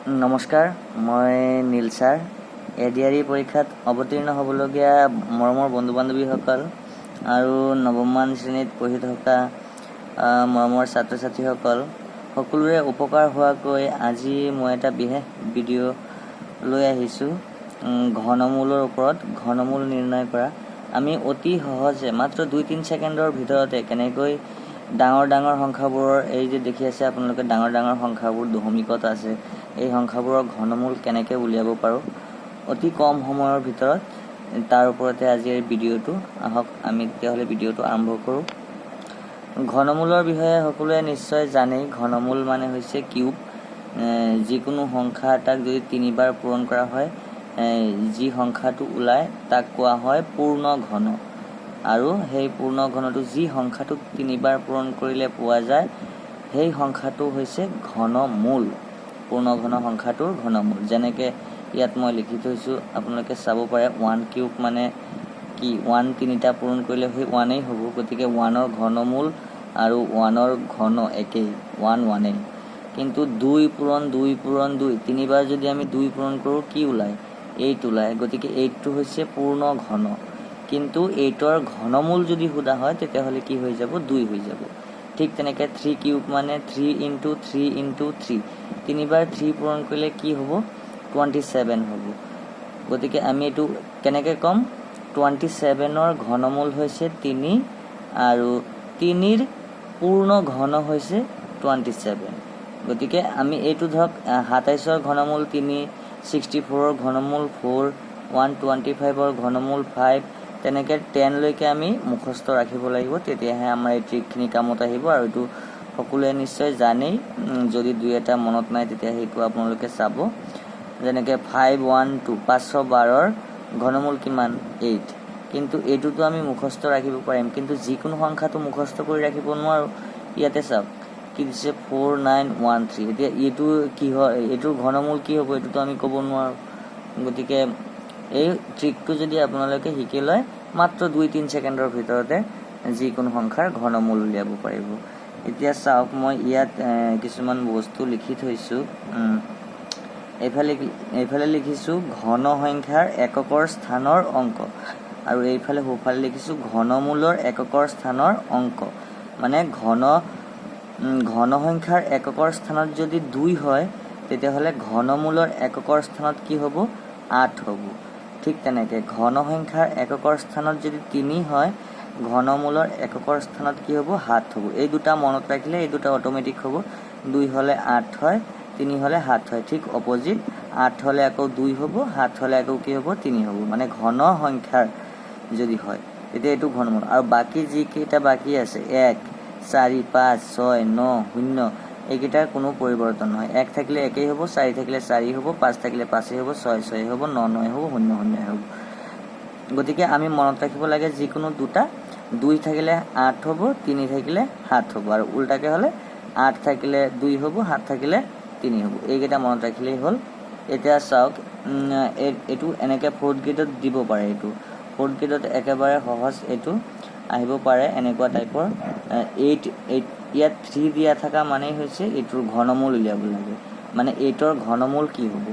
নমস্কাৰ, মই নীল sir. ADRE পৰীক্ষাত অৱতীৰ্ণ হ'বলগীয়া মৰমৰ বন্ধু বান্ধৱীসকল আৰু নৱমমান শ্ৰেণীত পঢ়ি থকা মৰমৰ ছাত্ৰ ছাত্ৰীসকল সকলোৰে উপকাৰ হোৱাকৈ আজি মই এটা বিশেষ ভিডিঅ' লৈ আহিছোঁ। ঘনমূলৰ ওপৰত ঘনমূল নিৰ্ণয় কৰা। আমি অতি সহজে মাত্ৰ 2-3 ছেকেণ্ডৰ ভিতৰতে কেনেকৈ ডাঙৰ ডাঙৰ সংখ্যাবোৰৰ এই যে দেখি আছে আপোনালোকে ডাঙৰ ডাঙৰ সংখ্যাবোৰ দশমিকত আছে, এই সংখ্যাবোৰৰ ঘনমূল কেনেকৈ উলিয়াব পাৰোঁ অতি কম সময়ৰ ভিতৰত, তাৰ ওপৰতে আজিৰ ভিডিঅ'টো। আহক আমি তেতিয়াহ'লে ভিডিঅ'টো আৰম্ভ কৰোঁ। ঘনমূলৰ বিষয়ে সকলোৱে নিশ্চয় জানেই। ঘনমূল মানে হৈছে কিউব। যিকোনো সংখ্যা এটাক যদি 3 বাৰ পূৰণ কৰা হয়, যি সংখ্যাটো ওলায় তাক কোৱা হয় পূৰ্ণ ঘন। আৰু সেই পূৰ্ণ ঘনটো যি সংখ্যাটোক 3 বাৰ পূৰণ কৰিলে পোৱা যায় সেই সংখ্যাটো হৈছে ঘনমূল। পূৰ্ণ ঘন সংখ্যাটোৰ ঘনমূল। যেনেকৈ ইয়াত মই লিখি থৈছোঁ, আপোনালোকে চাব পাৰে 1 কিউব মানে কি, 1 3টা পূৰণ কৰিলে সেই 1এই হ'ব। গতিকে 1ৰ ঘনমূল আৰু 1ৰ ঘন একেই, 1 1এই। কিন্তু 2 পূৰণ 2 পূৰণ 2, 3 বাৰ যদি আমি 2 পূৰণ কৰোঁ কি ওলায়? 8 ওলায়। গতিকে 8টো হৈছে পূৰ্ণ ঘন। কিন্তু 8ৰ ঘনমূল যদি সোধা হয় তেতিয়াহ'লে কি হৈ যাব? 2 হৈ যাব। ঠিক তেনেকৈ 3 কিউব মানে 3 × 3 × 3, 3 বাৰ 3 পূৰণ কৰিলে কি হ'ব? 27 হ'ব। গতিকে আমি এইটো কেনেকৈ ক'ম? 27ৰ ঘনমূল হৈছে 3 আৰু 3ৰ পূৰ্ণ ঘন হৈছে 27। গতিকে আমি এইটো ধৰক 27ৰ ঘনমূল 3, 64ৰ ঘনমূল 4, 125ৰ ঘনমূল 5, তেনেকৈ 10 লৈকে আমি মুখস্থ ৰাখিব লাগিব। তেতিয়াহে আমাৰ এই ট্ৰিকখিনি কামত আহিব। আৰু এইটো সকলোৱে নিশ্চয় জানেই। যদি 2-এটা মনত নাই তেতিয়া সেইটো আপোনালোকে চাব। যেনেকৈ 5 1 2, 512ৰ ঘনমূল কিমান? 8। কিন্তু এইটোতো আমি মুখস্থ ৰাখিব পাৰিম, কিন্তু যিকোনো সংখ্যাটো মুখস্থ কৰি ৰাখিব নোৱাৰোঁ। ইয়াতে চাওক কি দিছে, 4 9 1 3। এতিয়া এইটো কি হয়, এইটোৰ ঘনমূল কি হ'ব এইটোতো আমি ক'ব নোৱাৰোঁ। গতিকে এই ট্ৰিকটো যদি আপোনালোকে শিকি লয়, মাত্ৰ 2-3 ছেকেণ্ডৰ ভিতৰতে যিকোনো সংখ্যাৰ ঘনমূল উলিয়াব পাৰিব। এতিয়া চাওক, মই ইয়াত কিছুমান বস্তু লিখি থৈছোঁ। এইফালে লিখিছোঁ ঘন সংখ্যাৰ এককৰ স্থানৰ অংক, আৰু এইফালে সোঁফালে লিখিছোঁ ঘনমূলৰ এককৰ স্থানৰ অংক। মানে ঘন সংখ্যাৰ এককৰ স্থানত যদি 2 হয় তেতিয়াহ'লে ঘনমূলৰ এককৰ স্থানত কি হ'ব? 8 হ'ব। ঠিক তেনেকৈ ঘন সংখ্যাৰ এককৰ স্থানত যদি 3 হয়, ঘনমূলৰ এককৰ স্থানত কি হ'ব? 7 হ'ব। এই দুটা মনত ৰাখিলে এই দুটা অট'মেটিক হ'ব। 2 হ'লে 8 হয়, 3 হ'লে 7 হয়। ঠিক অপজিট, 8 হ'লে আকৌ 2 হ'ব, 7 হ'লে আকৌ কি হ'ব? 3 হ'ব। মানে ঘন সংখ্যাৰ যদি হয় তেতিয়া এইটো ঘনমূল। আৰু বাকী যিকেইটা বাকী আছে 1 4 5 6 9 0, এইকেইটাৰ কোনো পৰিৱৰ্তন নহয়। 1 থাকিলে 1এই হ'ব, 4 থাকিলে 4 হ'ব, 5 থাকিলে 5এই হ'ব, 6 6 হ'ব, 9 9 হ'ব, 0 0 হ'ব। গতিকে আমি মনত ৰাখিব লাগে যিকোনো দুটা। 2 থাকিলে 8 হ'ব, 3 থাকিলে 7 হ'ব, আৰু উল্টাকৈ হ'লে 8 থাকিলে 2 হ'ব, 7 থাকিলে 3 হ'ব। এইকেইটা মনত ৰাখিলেই হ'ল। এতিয়া চাওক, এইটো এনেকৈ 4th গ্ৰেডত দিব পাৰে। এইটো 4th গ্ৰেডত একেবাৰে সহজ এইটো আহিব পাৰে, এনেকুৱা টাইপৰ। 8 ইয়াত 3 দিয়া থকা মানেই হৈছে এইটোৰ ঘনমূল উলিয়াব লাগে। মানে 8ৰ ঘনমূল কি হ'ব?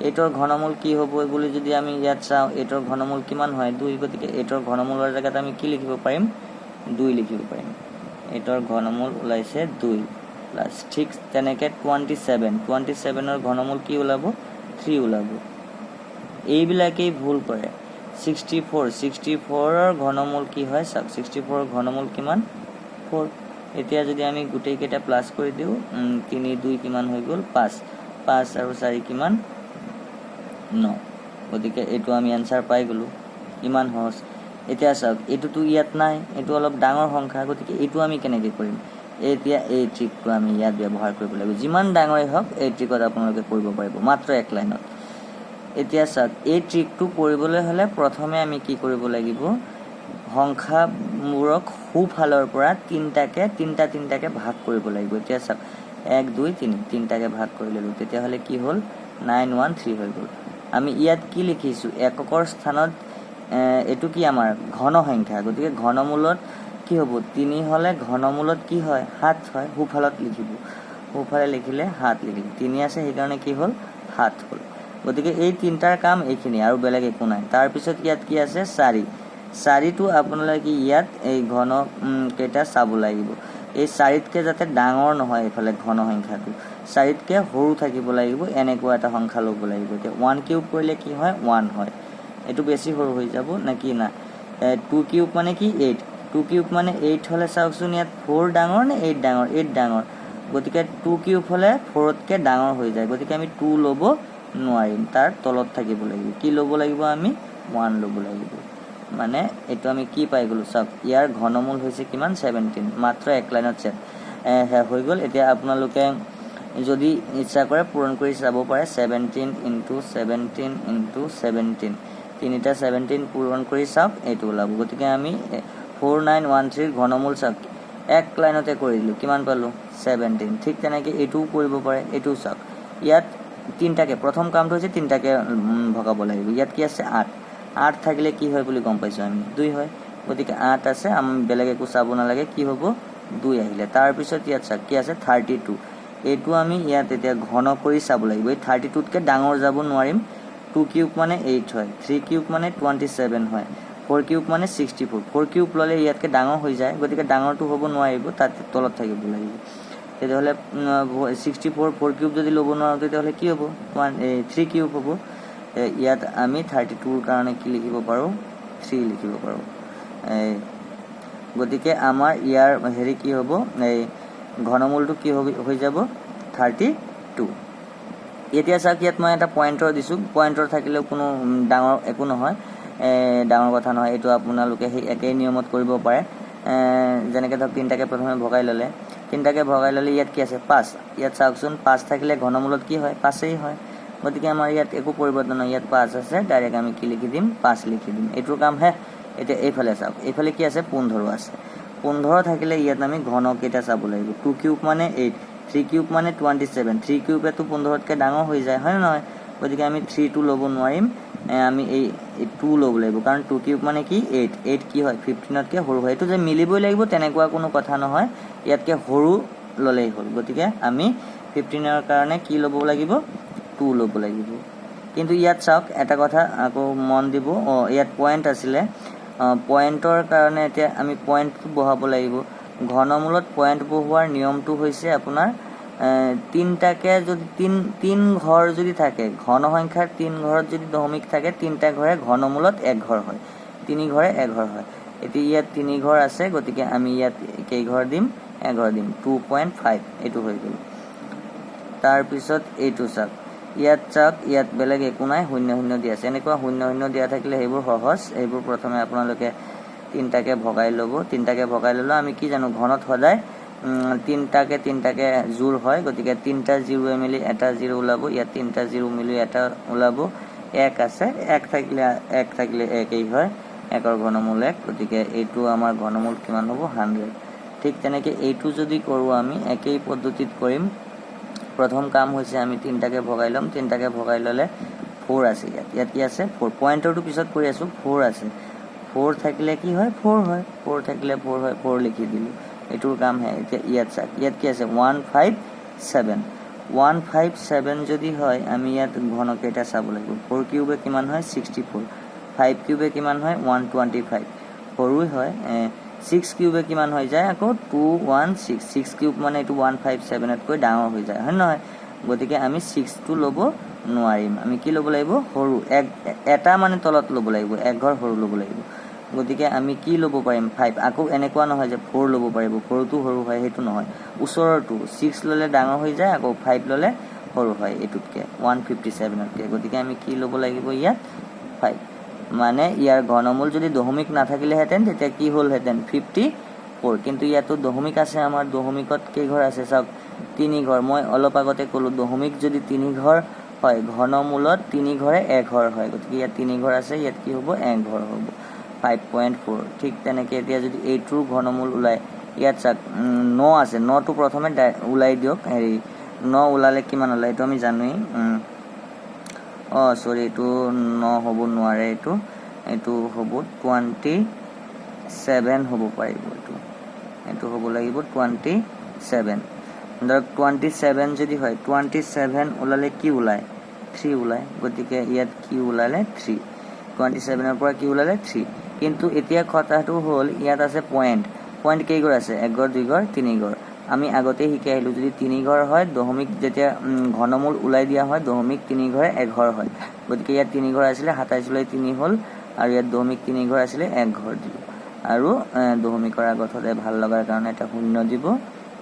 8ৰ ঘনমূল কি হ'ব বুলি যদি আমি ইয়াত চাওঁ, 8ৰ ঘনমূল কিমান হয়? 2। গতিকে 8ৰ ঘনমূলৰ জেগাত আমি কি লিখিব পাৰিম? 2 লিখিব পাৰিম। 8ৰ ঘনমূল ওলাইছে 2 প্লাছ। ঠিক তেনেকৈ 27ৰ ঘনমূল কি ওলাব? 3 ওলাব। এইবিলাকেই ভুল কৰে। 64ৰ ঘনমূল কি হয় চাওক, 64ৰ ঘনমূল কিমান? 4। এতিয়া যদি আমি গোটেইকেইটা প্লাছ কৰি দিওঁ, 3 2 কিমান হৈ গ'ল? 5 5 আৰু 4 কিমান? 9। গতিকে এইটো আমি এনচাৰ পাই গ'লোঁ। ইমান সহজ। এতিয়া চাওক, এইটোতো ইয়াত নাই, এইটো অলপ ডাঙৰ সংখ্যা। গতিকে এইটো আমি কেনেকৈ কৰিম? এতিয়া এই ট্ৰিকটো আমি ইয়াত ব্যৱহাৰ কৰিব লাগিব। যিমান ডাঙৰেই হওক এই ট্ৰিকত আপোনালোকে কৰিব পাৰিব, মাত্ৰ 1 লাইনত। এতিয়া চাওক, এই ট্ৰিকটো কৰিবলৈ হ'লে প্ৰথমে আমি কি কৰিব লাগিব? সংখ্যাবোৰক সোঁফালৰ পৰা তিনিটাকৈ ভাগ কৰিব লাগিব। এতিয়া চাওক, 1 2 3, তিনিটাকৈ ভাগ কৰি ল'লোঁ। তেতিয়াহ'লে কি হ'ল? 9 1 3 হৈ গ'ল। আমি ইয়াত কি লিখিছোঁ? এককৰ স্থানত এইটো কি আমাৰ ঘন সংখ্যা। গতিকে ঘনমূলত কি হ'ব? 3 হ'লে ঘনমূলত কি হয়? 7 হয়। সোঁফালত লিখিব। সোঁফালে লিখিলে 7 লিখিলে 3 আছে সেইকাৰণে কি হ'ল 7 হ'ল গতিকে এই তিনটাৰ কাম এইখিনি আৰু বেলেগ একো নাই তাৰপিছত ইয়াত কি আছে 4টো আপোনালোকে ইয়াত এই ঘন কেইটা চাব লাগিব এই 4তকৈ যাতে ডাঙৰ নহয় এইফালে ঘন সংখ্যাটো 4তকৈ সৰু থাকিব লাগিব এনেকুৱা এটা সংখ্যা ল'ব লাগিব এতিয়া 1 কিউব কৰিলে কি হয় 1 হয় এইটো বেছি সৰু হৈ যাব নাকি না 2 কিউব মানে কি 8 2 কিউব মানে 8 হ'লে চাওকচোন ইয়াত 4 ডাঙৰ নে 8 ডাঙৰ 8 ডাঙৰ গতিকে 2 কিউব হ'লে 4তকৈ ডাঙৰ হৈ যায় গতিকে আমি 2 ল'ব নোৱাৰিম তাৰ তলত থাকিব লাগিব কি ল'ব লাগিব আমি 1 ল'ব লাগিব মানে এইটো আমি কি পাই গ'লো চাওক ইয়াৰ ঘনমূল হৈছে কিমান 17 মাত্ৰ এক লাইনত চেট হৈ গ'ল এতিয়া আপোনালোকে যদি ইচ্ছা কৰে পূৰণ কৰি চাব পাৰে 17 × 17 × 17 তিনিটা 17 পূৰণ কৰি চাওক এইটো ওলাব গতিকে আমি 4913 ঘনমূল চাওক এক লাইনতে কৰি দিলোঁ কিমান পালোঁ 17 ঠিক তেনেকৈ এইটোও কৰিব পাৰে এইটোও চাওক ইয়াত তিনিটাকে প্ৰথম কামটো হৈছে তিনিটাকে ভগাব লাগিব ইয়াত কি আছে 8 থাকিলে কি হয় বুলি গম পাইছোঁ আমি 2 হয় গতিকে 8 আছে আমি বেলেগ একো চাব নালাগে কি হ'ব 2 আহিলে তাৰপিছত ইয়াত চাওক কি আছে 32 এইটো আমি ইয়াত এতিয়া ঘন কৰি চাব লাগিব এই 32তকৈ ডাঙৰ যাব নোৱাৰিম 2 কিউব মানে 8 হয় 3 কিউব মানে 27 হয় 4 কিউব মানে 64 4 কিউব ল'লে ইয়াতকৈ ডাঙৰ হৈ যায় গতিকে ডাঙৰটো হ'ব নোৱাৰিব তাতে তলত থাকিব লাগিব তেতিয়াহ'লে 64 4 কিউব যদি ল'ব নোৱাৰোঁ তেতিয়াহ'লে কি হ'ব 3 কিউব হ'ব ইয়াত আমি 32ৰ কাৰণে কি লিখিব পাৰোঁ 3 লিখিব পাৰোঁ গতিকে আমাৰ ইয়াৰ হেৰি কি হ'ব এই ঘনমূলটো কি হৈ যাব 32 এতিয়া চাওক ইয়াত মই এটা পইণ্টৰ দিছোঁ পইণ্টৰ থাকিলেও কোনো ডাঙৰ একো নহয় ডাঙৰ কথা নহয় এইটো আপোনালোকে সেই একেই নিয়মত কৰিব পাৰে যেনেকৈ ধৰক তিনিটাকে প্ৰথমে ভগাই ল'লে ইয়াত কি আছে 5 ইয়াত চাওকচোন 5 থাকিলে ঘনমূলত কি হয় 5এই হয় গতিকে আমাৰ ইয়াত একো পৰিৱৰ্তন নহয় ইয়াত 5 আছে ডাইৰেক্ট আমি কি লিখি দিম 5 লিখি দিম এইটোৰ কাম হে এতিয়া এইফালে চাওক এইফালে কি আছে 15 আছে 15 থাকিলে ইয়াত আমি ঘন কেইটা চাব লাগিব 2 কিউব মানে 8 3 কিউব মানে 27 3 কিউবেতো 15তকৈ ডাঙৰ হৈ যায় হয় নহয় গতিকে আমি 3টো ল'ব নোৱাৰিম আমি এই 2 ল'ব লাগিব কাৰণ 2 কিউব মানে কি 8 কি হয় 15তকৈ সৰু হয় এইটো যে মিলিবই লাগিব তেনেকুৱা কোনো কথা নহয় ইয়াতকৈ সৰু ল'লেই হ'ল গতিকে আমি 15ৰ কাৰণে কি ল'ব লাগিব 2 ল'ব লাগিব কিন্তু ইয়াত চাওক এটা কথা আকৌ মন দিব ইয়াত পইণ্ট আছিলে পইণ্টৰ কাৰণে এতিয়া আমি পইণ্টটো বহাব লাগিব ঘনমূলত পইণ্ট বহোৱাৰ নিয়মটো হৈছে আপোনাৰ তিনিটাকে যদি তিন ঘৰ যদি থাকে ঘন সংখ্যাৰ 3 ঘৰত যদি দশমিক থাকে 3টা ঘৰে ঘনমূলত 1 ঘৰ হয় 3 ঘৰে 1 ঘৰ হয় এতিয়া ইয়াত 3 ঘৰ আছে গতিকে আমি ইয়াত কেই ঘৰ দিম 1 ঘৰ দিম 2.5 এইটো হৈ গ'ল তাৰপিছত এইটো চাওক ইয়াত চাওক ইয়াত বেলেগ একো নাই 0 দিয়া আছে এনেকুৱা 0 দিয়া থাকিলে সেইবোৰ সহজ এইবোৰ প্ৰথমে আপোনালোকে তিনিটাকে ভগাই ল'ব তিনিটাকে ভগাই ল'লে আমি কি জানো ঘনত সদায় তিনিটাকে জোৰ হয় গতিকে 3টা 0 মিলি এটা 0 ওলাব ইয়াত 3টা 0 মিলি এটা ওলাব 1 আছে 1 থাকিলে 1এই হয় 1ৰ ঘনমূল 1 গতিকে এইটো আমাৰ ঘনমূল কিমান হ'ব 100 ঠিক তেনেকৈ এইটো যদি কৰোঁ আমি একেই পদ্ধতিত কৰিম প্ৰথম কাম হৈছে আমি তিনিটাকে ভগাই ল'ম তিনিটাকে ভগাই ল'লে 4 আছে ইয়াত কি আছে 4 পইণ্টৰটো পিছত কৰি আছোঁ 4 আছে 4 থাকিলে কি হয় 4 হয় 4 থাকিলে 4 হয় 4 লিখি দিলোঁ এইটোৰ কাম হে এতিয়া ইয়াত চাওক ইয়াত কি আছে 157 যদি হয় আমি ইয়াত ঘন কেইটা চাব লাগিব 4 কিউবে কিমান হয় 64 5 কিউবে কিমান হয় 125 সৰুই হয় 6 কিউবে কিমান হৈ যায় আকৌ 216 6 কিউব মানে এইটো 157তকৈ ডাঙৰ হৈ যায় হয় নহয় গতিকে আমি 6টো ল'ব নোৱাৰিম আমি কি ল'ব লাগিব সৰু এটা মানে তলত ল'ব লাগিব 1 ঘৰ সৰু ল'ব লাগিব গতিকে আমি কি ল'ব পাৰিম 5 আকৌ এনেকুৱা নহয় যে 4 ল'ব পাৰিব 4টো সৰু হয় সেইটো নহয় ওচৰৰটো 6 ল'লে ডাঙৰ হৈ যায় আকৌ 5 ল'লে সৰু হয় এইটোতকৈ 157তকৈ গতিকে আমি কি ল'ব লাগিব ইয়াত 5 মানে ইয়াৰ ঘনমূল যদি দশমিক নাথাকিলেহেঁতেন তেতিয়া কি হ'লহেঁতেন 54 কিন্তু ইয়াতো দশমিক আছে আমাৰ দশমিকত কেইঘৰ আছে চাওক 3 ঘৰ মই অলপ আগতে ক'লোঁ দশমিক যদি 3 ঘৰ হয় ঘনমূলত 3 ঘৰে 1 ঘৰ হয় গতিকে ইয়াত 3 ঘৰ আছে ইয়াত কি হ'ব 1 ঘৰ হ'ব 5.4 ঠিক তেনেকৈ এতিয়া যদি এইটোৰ ঘনমূল ওলায় ইয়াত চাওক 9 আছে 9টো প্ৰথমে ওলাই দিয়ক হেৰি 9 ওলালে কিমান ওলায় এইটো আমি জানোৱেই সৰি এইটো 9 হ'ব নোৱাৰে এইটো হ'ব 27 হ'ব পাৰিব এইটো হ'ব লাগিব 27 ধৰক 27 যদি হয় 27 ওলালে কি ওলায় 3 ওলায় গতিকে ইয়াত কি ওলালে 3 27 পৰা কি ওলালে 3 কিন্তু এতিয়া কথাটো হ'ল ইয়াত আছে পয়েন্ট কেইঘৰ আছে 1 ঘৰ 2 ঘৰ 3 ঘৰ আমি আগতে শিকাই আহিলো যদি 3 ঘৰ হয় দশমিক যেতিয়া ঘনমূল ওলাই দিয়া হয় দশমিক 3 ঘৰে 1 ঘৰ হয় গতিকে ইয়াত 3 ঘৰ আছিল 27 লৈ 3 হ'ল আৰু ইয়াত দশমিক 3 ঘৰ আছিল 1 ঘৰ দিলো আৰু দশমিকৰ আগত হলে ভাল লগাৰ কাৰণে এটা শূন্য দিব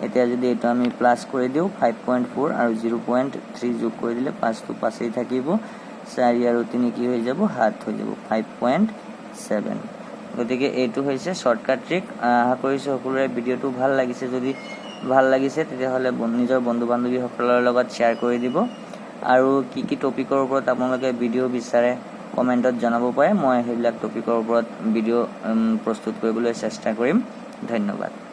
এতিয়া যদি এটা আমি প্লাস কৰি দিও 5.4 আৰু 0.3 যোগ কৰি দিলে 5 টো পাছেই থাকিব 4 আৰু 3 কি হৈ যাব 7 হৈ যাব 5.7 গতিকে এইটো হৈছে শৰ্টকাট ট্ৰিক আশা কৰিছো সকলোৰে ভিডিওটো ভাল লাগিছে যদি ভাল লাগিছে তেতিয়াহলে নিজৰ বন্ধু বান্ধৱীসকলৰ লগত শ্বেয়াৰ কৰি দিব আৰু কি টপিকৰ ওপৰত আপোনালোকে ভিডিও বিচাৰে কমেন্টত জনাব পাৰে মই সেইবিলাক টপিকৰ ওপৰত ভিডিও প্ৰস্তুত কৰিবলৈ চেষ্টা কৰিম ধন্যবাদ